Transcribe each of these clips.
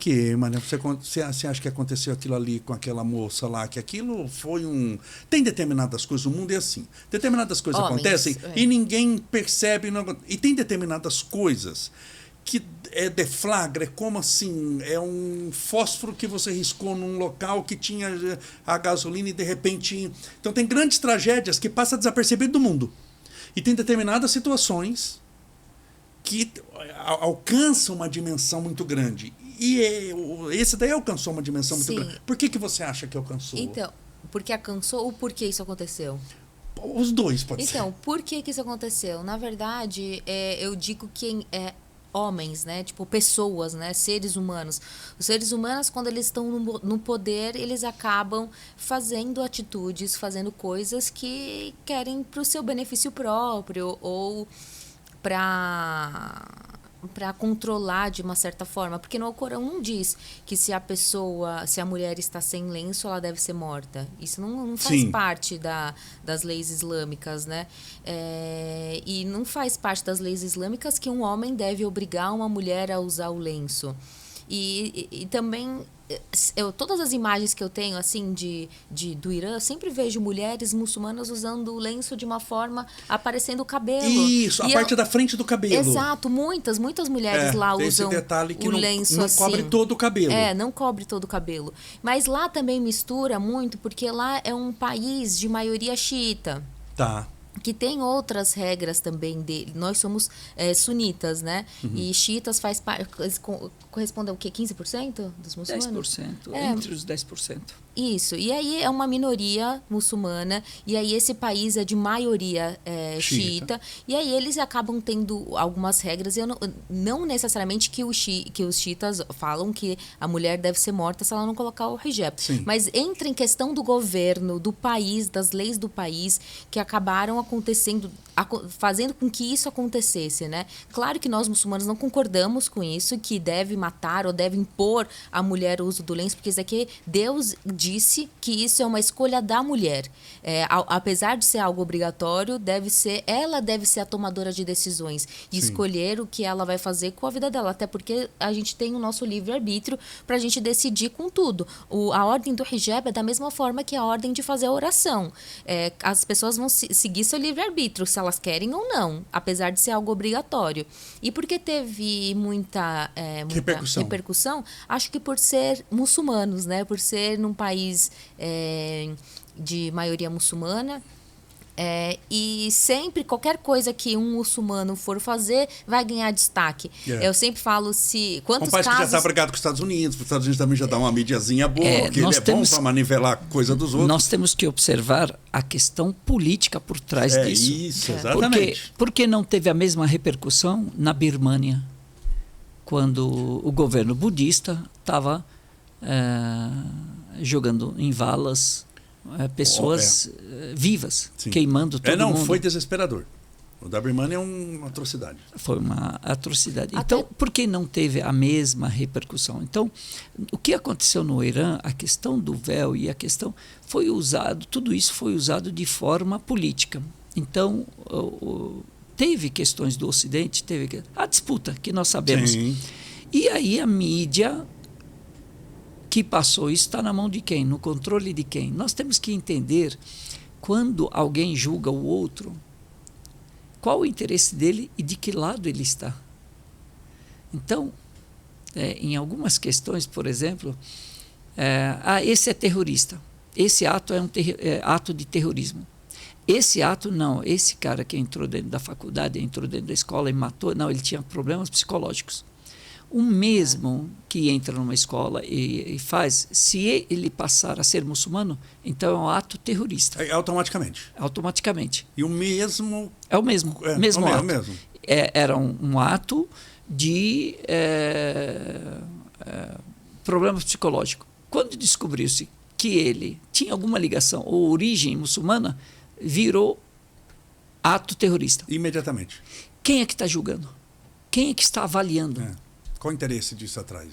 quê, Maria? Você acha que aconteceu aquilo ali com aquela moça lá? Que aquilo foi um... Tem determinadas coisas, o mundo é assim. Determinadas coisas acontecem e ninguém percebe. E tem determinadas coisas que deflagra, é como assim, é um fósforo que você riscou num local que tinha a gasolina e de repente... Então tem grandes tragédias que passam desapercebido do mundo. E tem determinadas situações que alcançam uma dimensão muito grande. E esse daí alcançou uma dimensão muito grande. Por que você acha que alcançou? Então, porque alcançou ou por que isso aconteceu? Os dois, pode ser. Então, por que isso aconteceu? Na verdade, eu digo que homens, né? Tipo, pessoas, né? Seres humanos. Os seres humanos, quando eles estão no poder, eles acabam fazendo atitudes, fazendo coisas que querem para o seu benefício próprio ou para controlar de uma certa forma, porque no Alcorão não diz que se a mulher está sem lenço, ela deve ser morta. Isso não faz parte das leis islâmicas, né? E não faz parte das leis islâmicas que um homem deve obrigar uma mulher a usar o lenço. E também todas as imagens que eu tenho assim do Irã, eu sempre vejo mulheres muçulmanas usando o lenço de uma forma aparecendo o cabelo. Isso, a parte da frente do cabelo. Exato, muitas mulheres lá usam esse detalhe que o lenço não assim. Cobre todo o cabelo. Não cobre todo o cabelo. Mas lá também mistura muito, porque lá é um país de maioria xiita. Tá. Que tem outras regras também dele. Nós somos sunitas, né? E xiitas correspondem ao quê? 15% dos muçulmanos? 10%, entre os 10%. Isso, e aí é uma minoria muçulmana, e aí esse país é de maioria xiita, e aí eles acabam tendo algumas regras, e não necessariamente que os xiitas falam que a mulher deve ser morta se ela não colocar o hijab, mas entra em questão do governo, do país, das leis do país, que acabaram acontecendo, fazendo com que isso acontecesse, né? Claro que nós muçulmanos não concordamos com isso, que deve matar ou deve impor à mulher o uso do lenço, porque isso aqui Deus disse que isso é uma escolha da mulher. Apesar de ser algo obrigatório, ela deve ser a tomadora de decisões e escolher o que ela vai fazer com a vida dela. Até porque a gente tem o nosso livre-arbítrio para a gente decidir com tudo. A ordem do hijab é da mesma forma que a ordem de fazer a oração. As pessoas vão seguir seu livre-arbítrio, se elas querem ou não, apesar de ser algo obrigatório. E porque teve muita repercussão, acho que por ser muçulmanos, né? Por ser num país de maioria muçulmana, e sempre qualquer coisa que um muçulmano for fazer vai ganhar destaque. Eu sempre falo quantos país casos... que já está brigado com os Estados Unidos também já dá uma mídiazinha boa, que ele bom para manivelar a coisa dos outros. Nós temos que observar a questão política por trás disso. Isso, exatamente. Porque não teve a mesma repercussão na Birmânia, quando o governo budista estava jogando em valas pessoas vivas, queimando todo mundo. Foi desesperador. O da Birmania é uma atrocidade. Foi uma atrocidade. Então, por que não teve a mesma repercussão? Então, o que aconteceu no Irã, a questão do véu e a questão foi usado, tudo isso foi usado de forma política. Então, teve questões do Ocidente, teve a disputa que nós sabemos. E aí a mídia que passou isso está na mão de quem? No controle de quem? Nós temos que entender, quando alguém julga o outro, qual o interesse dele e de que lado ele está. Então, em algumas questões, por exemplo, esse é terrorista, esse ato é ato de terrorismo. Esse ato não, esse cara que entrou dentro da faculdade, entrou dentro da escola e matou, não, ele tinha problemas psicológicos. O mesmo que entra numa escola e faz, se ele passar a ser muçulmano, então é um ato terrorista. Automaticamente. Automaticamente. E o mesmo... É o mesmo. Mesmo ato. Mesmo. Era um ato de problemas psicológicos. Quando descobriu-se que ele tinha alguma ligação ou origem muçulmana, virou ato terrorista. Imediatamente. Quem é que está julgando? Quem é que está avaliando? Qual o interesse disso atrás?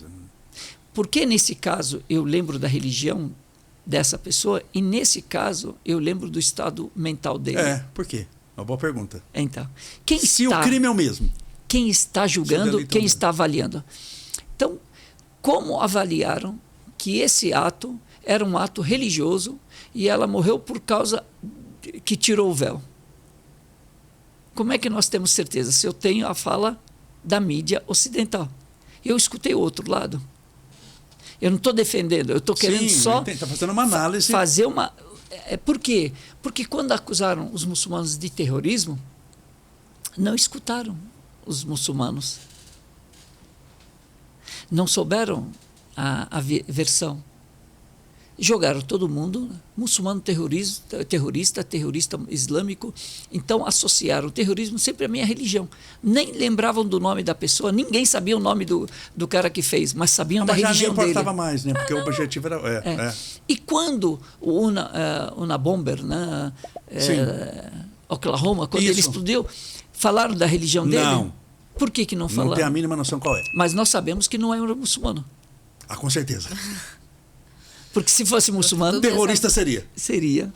Porque nesse caso eu lembro da religião dessa pessoa e nesse caso eu lembro do estado mental dele. Por quê? Uma boa pergunta. Então, se o crime é o mesmo. Quem está julgando, quem está avaliando. Então, como avaliaram que esse ato era um ato religioso e ela morreu por causa que tirou o véu? Como é que nós temos certeza? Se eu tenho a fala da mídia ocidental. Eu escutei o outro lado. Eu não estou defendendo, eu estou querendo só tá fazendo uma análise. fazer uma... Por quê? Porque quando acusaram os muçulmanos de terrorismo, não escutaram os muçulmanos. Não souberam a versão. Jogaram todo mundo, muçulmano terrorista islâmico. Então associaram o terrorismo sempre à minha religião. Nem lembravam do nome da pessoa, ninguém sabia o nome do cara que fez, mas sabiam da religião dele. Já nem importava mais, né? Porque o objetivo era... E quando o Unabomber, né, Oklahoma, quando ele explodiu, falaram da religião dele? Não. Por que não falaram? Não tem a mínima noção qual é. Mas nós sabemos que não é um muçulmano. Ah, com certeza. Porque se fosse muçulmano... Terrorista seria. Seria.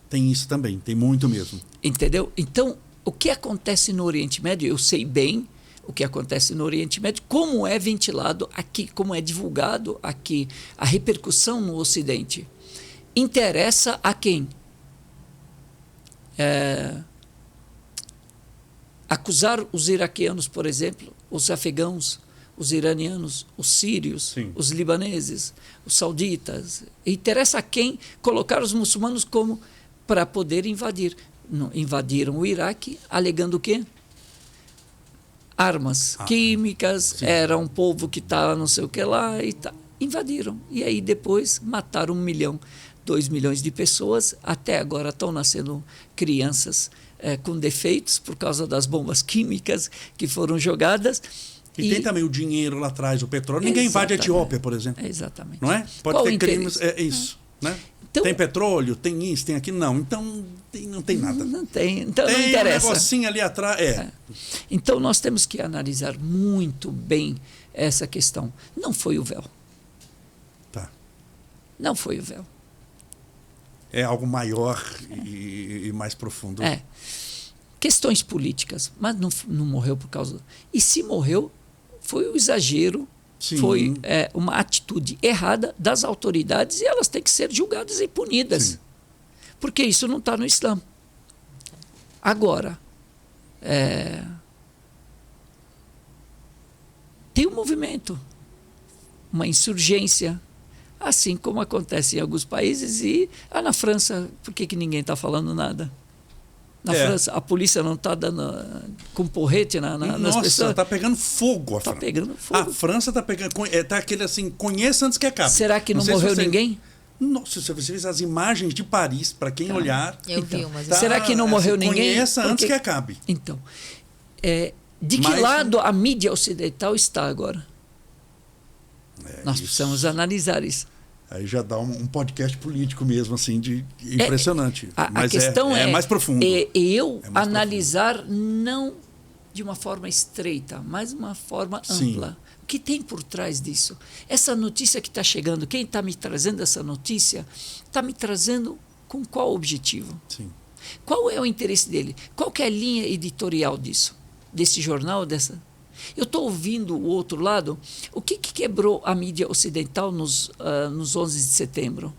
Tem isso também, tem muito mesmo. Entendeu? Então, o que acontece no Oriente Médio, eu sei bem o que acontece no Oriente Médio, como é ventilado aqui, como é divulgado aqui, a repercussão no Ocidente. Interessa a quem? Acusar os iraquianos, por exemplo, os afegãos, os iranianos, os sírios, os libaneses, os sauditas. Interessa a quem colocar os muçulmanos como para poder invadir. Não, invadiram o Iraque, alegando o quê? Armas químicas, era um povo que estava não sei o que lá, e invadiram. E aí depois mataram 1 milhão, 2 milhões de pessoas. Até agora estão nascendo crianças com defeitos por causa das bombas químicas que foram jogadas. E tem também o dinheiro lá atrás, o petróleo. Ninguém invade a Etiópia, por exemplo. Exatamente. Não é? Pode ter crimes. É isso. Né? Então, tem petróleo, tem isso, tem aquilo. Não, então não tem nada. Não tem. Então tem não interessa. Um negocinho ali atrás. Então nós temos que analisar muito bem essa questão. Não foi o véu. Tá. Não foi o véu. É algo maior e mais profundo. Questões políticas, mas não morreu por causa... E se morreu, foi o exagero, foi uma atitude errada das autoridades e elas têm que ser julgadas e punidas. Porque isso não está no Islã. Agora, tem um movimento, uma insurgência, assim como acontece em alguns países. E na França, por que ninguém está falando nada? Na França, a polícia não está dando com porrete nas pessoas. Nossa, está pegando fogo a França. Está pegando fogo. A França está pegando... Está aquele assim, conheça antes que acabe. Será que não morreu ninguém? Nossa, se você vê as imagens de Paris, para quem olhar... Eu vi umas. Será que não morreu ninguém? Conheça antes que acabe. Então, de que lado a mídia ocidental está agora? Nós precisamos analisar isso. Aí já dá um podcast político mesmo, assim, de impressionante. A Mas questão é mais profundo. Analisar profundo. Não de uma forma estreita, mas de uma forma ampla. O que tem por trás disso? Essa notícia que está chegando, quem está me trazendo essa notícia, está me trazendo com qual objetivo? Qual é o interesse dele? Qual que é a linha editorial disso? Desse jornal, dessa... Eu estou ouvindo o outro lado. O que quebrou a mídia ocidental nos 11 de setembro?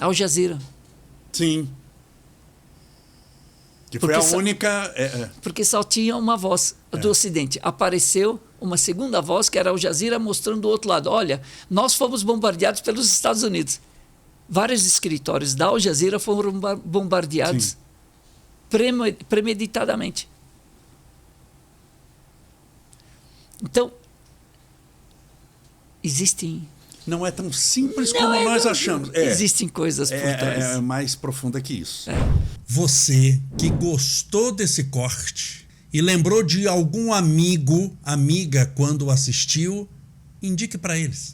Al Jazeera. Sim. Que foi a única... Porque só tinha uma voz do Ocidente. Apareceu uma segunda voz, que era Al Jazeera, mostrando do outro lado. Olha, nós fomos bombardeados pelos Estados Unidos. Vários escritórios da Al Jazeera foram bombardeados premeditadamente. Então, existem... Não é tão simples como nós achamos. Existem coisas por trás. É mais profunda que isso. Você que gostou desse corte e lembrou de algum amigo, amiga, quando assistiu, indique para eles.